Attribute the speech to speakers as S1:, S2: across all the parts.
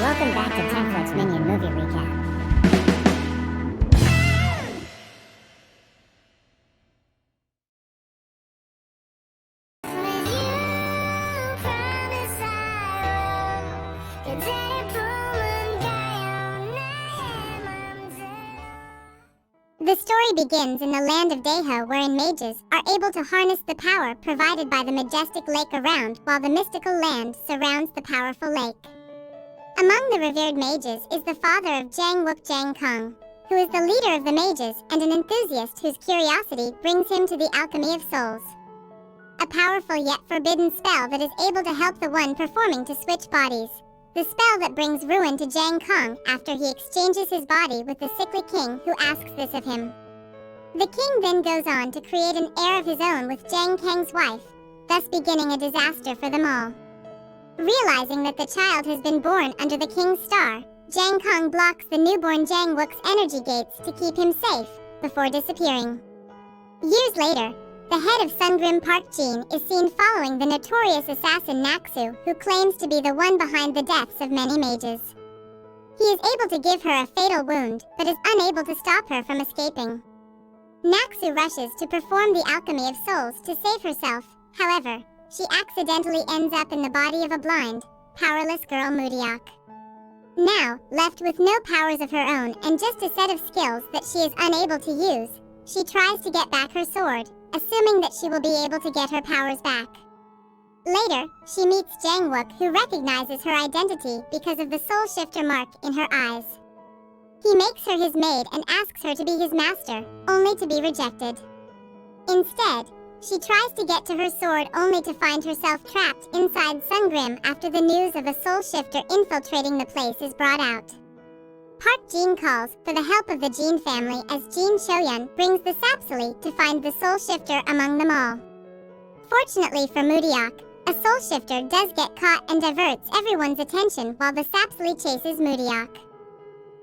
S1: Welcome back to Template's Minion Movie Recap. The story begins in the land of Deho, wherein mages are able to harness the power provided by the majestic lake around, while the mystical land surrounds the powerful lake. Among the revered mages is the father of Jang-wook Jang-kung, who is the leader of the mages and an enthusiast whose curiosity brings him to the Alchemy of Souls, a powerful yet forbidden spell that is able to help the one performing to switch bodies. The spell that brings ruin to Jang Kong after he exchanges his body with the sickly king who asks this of him. The king then goes on to create an heir of his own with Jang Kang's wife, thus beginning a disaster for them all. Realizing that the child has been born under the king's star, Jang Kong blocks the newborn Jang Wook's energy gates to keep him safe, before disappearing. Years later, the head of Sungrim Park Jin is seen following the notorious assassin Naksu, who claims to be the one behind the deaths of many mages. He is able to give her a fatal wound, but is unable to stop her from escaping. Naksu rushes to perform the Alchemy of Souls to save herself. However, she accidentally ends up in the body of a blind, powerless girl Mudiak. Now, left with no powers of her own and just a set of skills that she is unable to use, she tries to get back her sword, assuming that she will be able to get her powers back. Later, she meets Jang Wook, who recognizes her identity because of the soul shifter mark in her eyes. He makes her his maid and asks her to be his master, only to be rejected. Instead, she tries to get to her sword only to find herself trapped inside Sungrim after the news of a soul shifter infiltrating the place is brought out. Park Jin calls for the help of the Jin family as Jin Shoyun brings the Sapsuli to find the soul shifter among them all. Fortunately for Mudiak, a soul shifter does get caught and diverts everyone's attention while the Sapsuli chases Mudiak.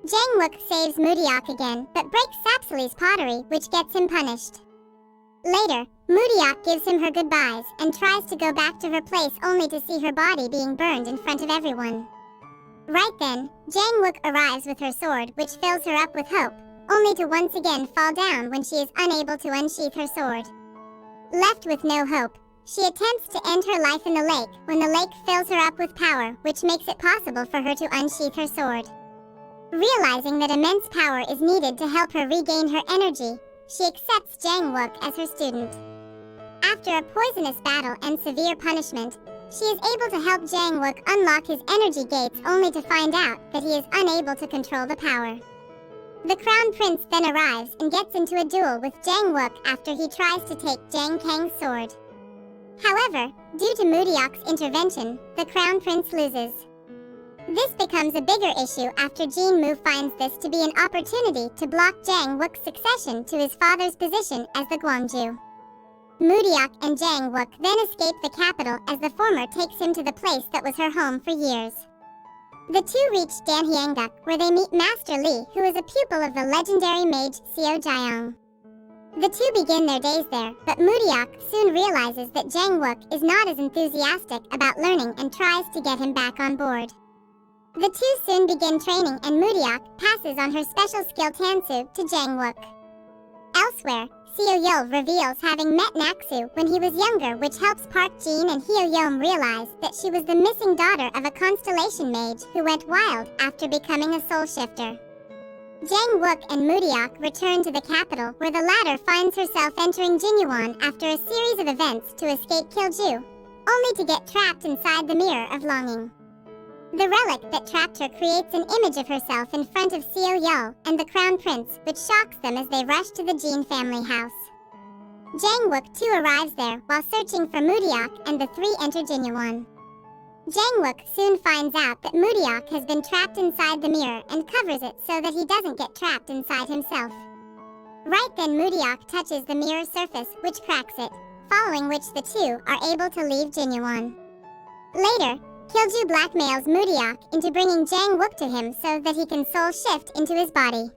S1: Jang Wook saves Mudiak again, but breaks Sapsuli's pottery, which gets him punished. Later, Mudiak gives him her goodbyes and tries to go back to her place only to see her body being burned in front of everyone. Right then, Jang Wook arrives with her sword, which fills her up with hope, only to once again fall down when she is unable to unsheath her sword. Left with no hope, she attempts to end her life in the lake when the lake fills her up with power, which makes it possible for her to unsheath her sword. Realizing that immense power is needed to help her regain her energy, she accepts Jang Wook as her student. After a poisonous battle and severe punishment, she is able to help Jang Wook unlock his energy gates only to find out that he is unable to control the power. The Crown Prince then arrives and gets into a duel with Jang Wook after he tries to take Jang Kang's sword. However, due to Mudiak's intervention, the Crown Prince loses. This becomes a bigger issue after Jin Mu finds this to be an opportunity to block Jang Wook's succession to his father's position as the Gwangju. Mudiak and Jang Wook then escape the capital as the former takes him to the place that was her home for years. The two reach Danhyanguk, where they meet Master Li, who is a pupil of the legendary mage Seo Jiang. The two begin their days there, but Mudiak soon realizes that Jang Wook is not as enthusiastic about learning and tries to get him back on board. The two soon begin training and Mudiak passes on her special skill Tansu to Jang Wook. Elsewhere, Seo Yeol reveals having met Naksu when he was younger, which helps Park Jin and Hyo Yeom realize that she was the missing daughter of a constellation mage who went wild after becoming a soul shifter. Jang Wook and Mudiak return to the capital, where the latter finds herself entering Jinyuan after a series of events to escape Kilju, only to get trapped inside the Mirror of Longing. The relic that trapped her creates an image of herself in front of Seo Yeol and the Crown Prince, which shocks them as they rush to the Jin family house. Jang Wook too arrives there while searching for Mudiak, and the three enter Jinyuan. Jang Wook soon finds out that Mudiak has been trapped inside the mirror and covers it so that he doesn't get trapped inside himself. Right then Mudiak touches the mirror surface, which cracks it, following which the two are able to leave Jinyuan. Later, Kilju blackmails Mudiak into bringing Jang Wook to him so that he can soul shift into his body.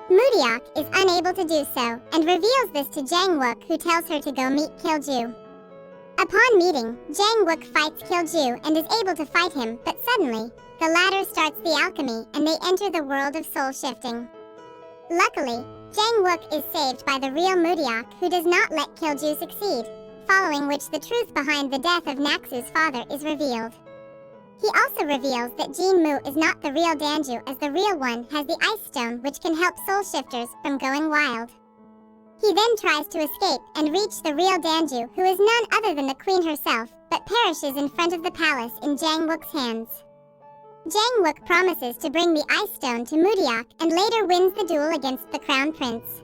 S1: Mudiak is unable to do so and reveals this to Jang Wook, who tells her to go meet Kilju. Upon meeting, Jang Wook fights Kilju and is able to fight him, but suddenly, the latter starts the alchemy and they enter the world of soul shifting. Luckily, Jang Wook is saved by the real Moodiok, who does not let Kilju succeed, following which the truth behind the death of Naksu's father is revealed. He also reveals that Jinmu is not the real Danju, as the real one has the ice stone which can help soul shifters from going wild. He then tries to escape and reach the real Danju, who is none other than the queen herself, but perishes in front of the palace in Jang Wook's hands. Jang Wook promises to bring the ice stone to Moodiok and later wins the duel against the crown prince.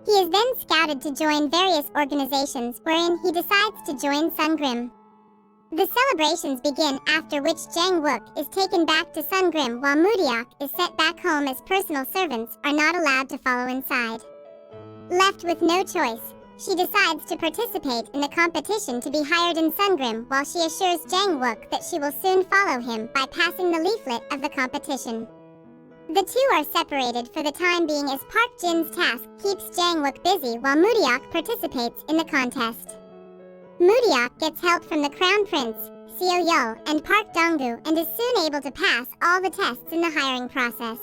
S1: He is then scouted to join various organizations, wherein he decides to join Sungrim. The celebrations begin, after which Jang Wook is taken back to Sungrim while Moodiok is sent back home as personal servants are not allowed to follow inside. Left with no choice, she decides to participate in the competition to be hired in Sungrim while she assures Jang Wook that she will soon follow him by passing the leaflet of the competition. The two are separated for the time being as Park Jin's task keeps Jang Wook busy while Moodiok participates in the contest. Moodiok gets help from the Crown Prince, Seo Yul, and Park Donggu and is soon able to pass all the tests in the hiring process.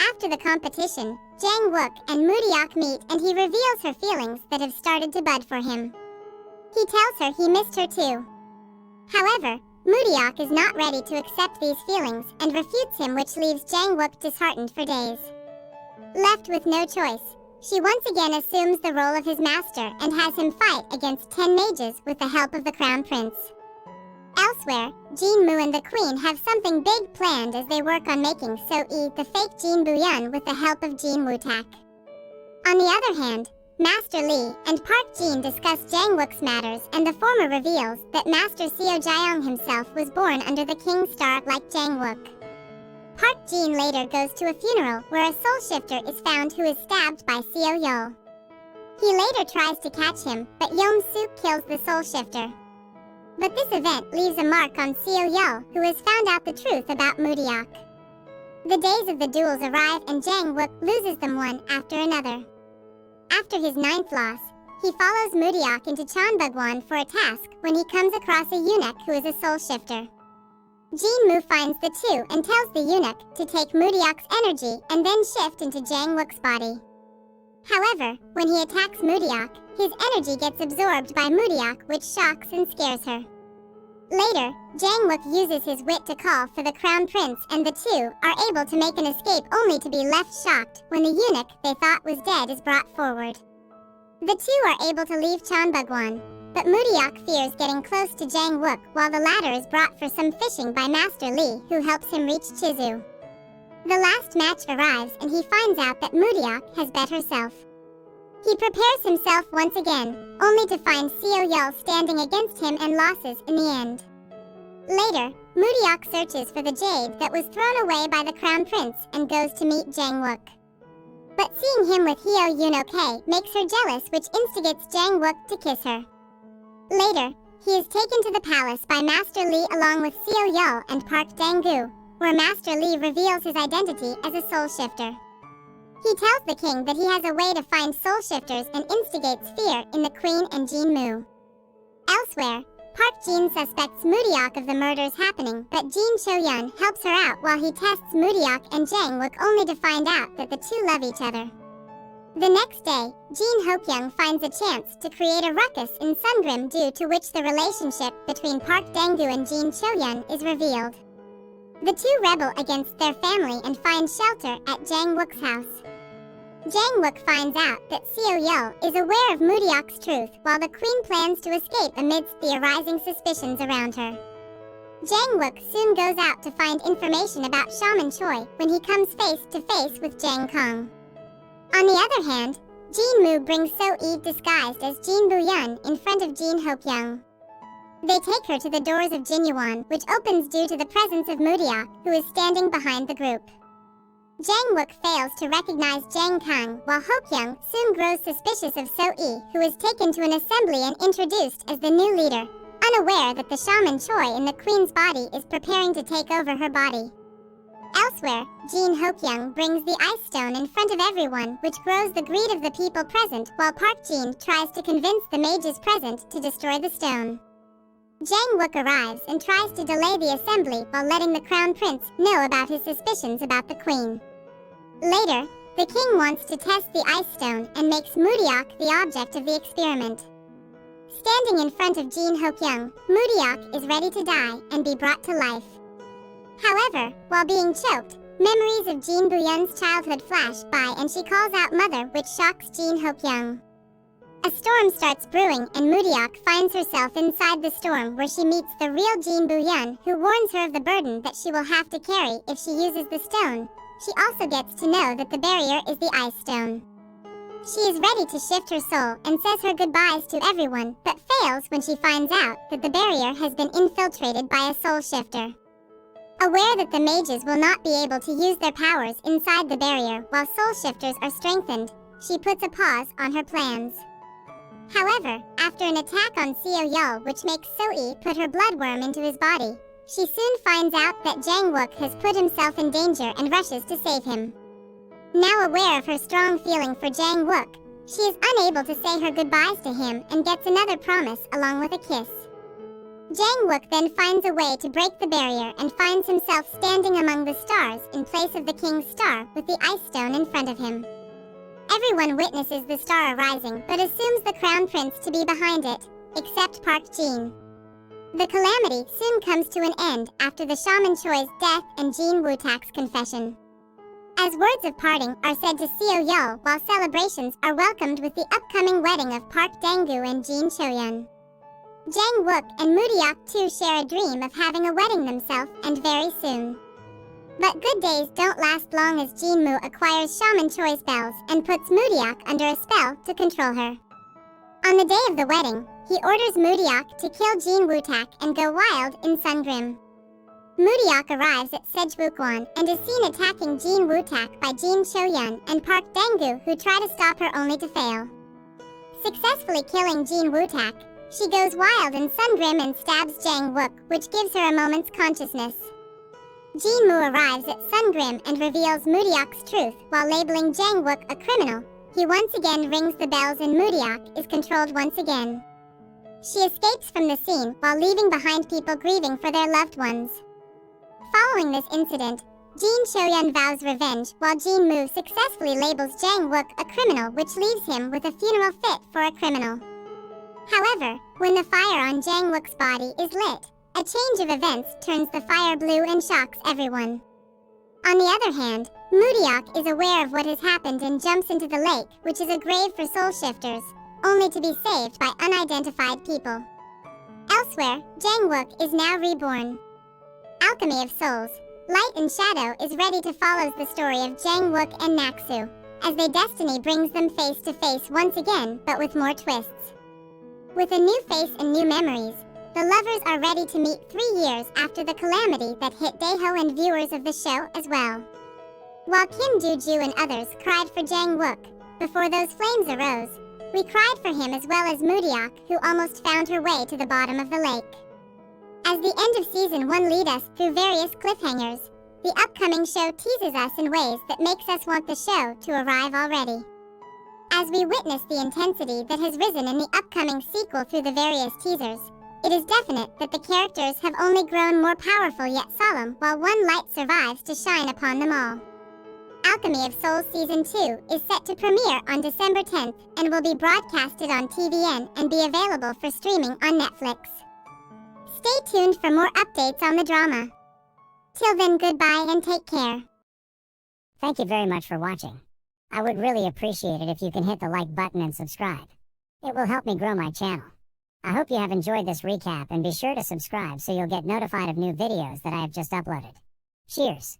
S1: After the competition, Jang Wook and Moodiok meet and he reveals her feelings that have started to bud for him. He tells her he missed her too. However, Moodiok is not ready to accept these feelings and refutes him, which leaves Jang Wook disheartened for days. Left with no choice, she once again assumes the role of his master and has him fight against 10 mages with the help of the Crown Prince. Elsewhere, Jinmu and the Queen have something big planned as they work on making So-e, the fake Jin Buyun, with the help of Jin Woo-tak. On the other hand, Master Lee and Park Jin discuss Jang Wook's matters, and the former reveals that Master Seo Jaeyoung himself was born under the King's star like Jang Wook. Park Jin later goes to a funeral where a soul shifter is found who is stabbed by Seo Yul. He later tries to catch him, but Yeom Suk kills the soul shifter. But this event leaves a mark on Seo Yul, who has found out the truth about Moodiok. The days of the duels arrive and Jang Wook loses them one after another. After his 9th loss, he follows Moodiok into Cheonbugwan for a task when he comes across a eunuch who is a soul shifter. Jinmu finds the two and tells the eunuch to take Moodiok's energy and then shift into Jang Wook's body. However, when he attacks Moodiok, his energy gets absorbed by Moodiok, which shocks and scares her. Later, Jang Wook uses his wit to call for the Crown Prince and the two are able to make an escape only to be left shocked when the eunuch they thought was dead is brought forward. The two are able to leave Cheonbugwan, but Moodiok fears getting close to Jang Wook while the latter is brought for some fishing by Master Lee, who helps him reach Chizu. The last match arrives and he finds out that Moodiok has bet herself. He prepares himself once again, only to find Seo Yul standing against him and losses in the end. Later, Moodiok searches for the jade that was thrown away by the Crown Prince and goes to meet Jang Wook. But seeing him with Hyo Yoon-ok makes her jealous, which instigates Jang Wook to kiss her. Later, he is taken to the palace by Master Lee along with Seo Yul and Park Dang-gu, where Master Lee reveals his identity as a soul shifter. He tells the king that he has a way to find soul shifters and instigates fear in the queen and Jinmu. Elsewhere, Park Jin suspects Moodiok of the murders happening, but Jin Cho-yun helps her out while he tests Moodiok and Jang Wook, only to find out that the two love each other. The next day, Jin Ho-kyung finds a chance to create a ruckus in Sungrim, due to which the relationship between Park Dang-gu and Jin Cho-yun is revealed. The two rebel against their family and find shelter at Jang Wook's house. Jang Wook finds out that Seo Yul is aware of Moodiok's truth, while the queen plans to escape amidst the arising suspicions around her. Jang Wook soon goes out to find information about Shaman Choi when he comes face to face with Jang Kong. On the other hand, Jinmu brings So-e disguised as Jin Buyun in front of Jin Ho-kyung. They take her to the doors of Jinyuan, which opens due to the presence of Moodiok, who is standing behind the group. Jang Wook fails to recognize Jang Kang, while Ho-kyung soon grows suspicious of So-e, who is taken to an assembly and introduced as the new leader, unaware that the Shaman Choi in the queen's body is preparing to take over her body. Elsewhere, Jin Hokyung brings the ice stone in front of everyone, which grows the greed of the people present, while Park Jin tries to convince the mages present to destroy the stone. Jang Wook arrives and tries to delay the assembly while letting the crown prince know about his suspicions about the queen. Later, the king wants to test the ice stone and makes Moodiok the object of the experiment. Standing in front of Jin Hokyung, Moodiok is ready to die and be brought to life. However, while being choked, memories of Jin Buyun's childhood flash by and she calls out mother, which shocks Jin Hokyung. A storm starts brewing and Moodiok finds herself inside the storm where she meets the real Jin Buyun, who warns her of the burden that she will have to carry if she uses the stone. She also gets to know that the barrier is the ice stone. She is ready to shift her soul and says her goodbyes to everyone, but fails when she finds out that the barrier has been infiltrated by a soul shifter. Aware that the mages will not be able to use their powers inside the barrier while soul shifters are strengthened, she puts a pause on her plans. However, after an attack on Seo Yul which makes So-e put her bloodworm into his body, she soon finds out that Jang Wook has put himself in danger and rushes to save him. Now aware of her strong feeling for Jang Wook, she is unable to say her goodbyes to him and gets another promise along with a kiss. Jang Wook then finds a way to break the barrier and finds himself standing among the stars in place of the king's star with the ice stone in front of him. Everyone witnesses the star arising but assumes the crown prince to be behind it, except Park Jin. The calamity soon comes to an end after the shaman Choi's death and Jin Woo-tak's confession. As words of parting are said to Seo Yul while celebrations are welcomed with the upcoming wedding of Park Dang-gu and Jin Choyun. Jang Wook and Moodiok too share a dream of having a wedding themselves and very soon. But good days don't last long as Jin Moo acquires Shaman Choi's bells and puts Moodiok under a spell to control her. On the day of the wedding, he orders Moodiok to kill Jin Woo-tak and go wild in Sungrim. Moodiok arrives at Sejwookwan and is seen attacking Jin Woo-tak by Jin Choyun and Park Dang-gu, who try to stop her only to fail. Successfully killing Jin Woo-tak, she goes wild in Sungrim and stabs Jang Wook, which gives her a moment's consciousness. Jin Moo arrives at Sungrim and reveals Moodiok's truth while labeling Jang Wook a criminal. He once again rings the bells and Moodiok is controlled once again. She escapes from the scene while leaving behind people grieving for their loved ones. Following this incident, Jin Choyun vows revenge while Jin Moo successfully labels Jang Wook a criminal, which leaves him with a funeral fit for a criminal. However, when the fire on Jang Wook's body is lit, a change of events turns the fire blue and shocks everyone. On the other hand, Moodiok is aware of what has happened and jumps into the lake, which is a grave for soul shifters, only to be saved by unidentified people. Elsewhere, Jang Wook is now reborn. Alchemy of Souls, Light and Shadow is ready to follow the story of Jang Wook and Naksu, as their destiny brings them face to face once again, but with more twists. With a new face and new memories, the lovers are ready to meet 3 years after the calamity that hit Daeho and viewers of the show as well. While Kim Do-ju and others cried for Jang Wook, before those flames arose, we cried for him as well as Moodiok, who almost found her way to the bottom of the lake. As the end of Season 1 lead us through various cliffhangers, the upcoming show teases us in ways that makes us want the show to arrive already. As we witness the intensity that has risen in the upcoming sequel through the various teasers, it is definite that the characters have only grown more powerful yet solemn, while one light survives to shine upon them all. Alchemy of Souls Season 2 is set to premiere on December 10th and will be broadcasted on TVN and be available for streaming on Netflix. Stay tuned for more updates on the drama. Till then, goodbye and take care.
S2: Thank you very much for watching. I would really appreciate it if you can hit the like button and subscribe. It will help me grow my channel. I hope you have enjoyed this recap and be sure to subscribe so you'll get notified of new videos that I have just uploaded. Cheers!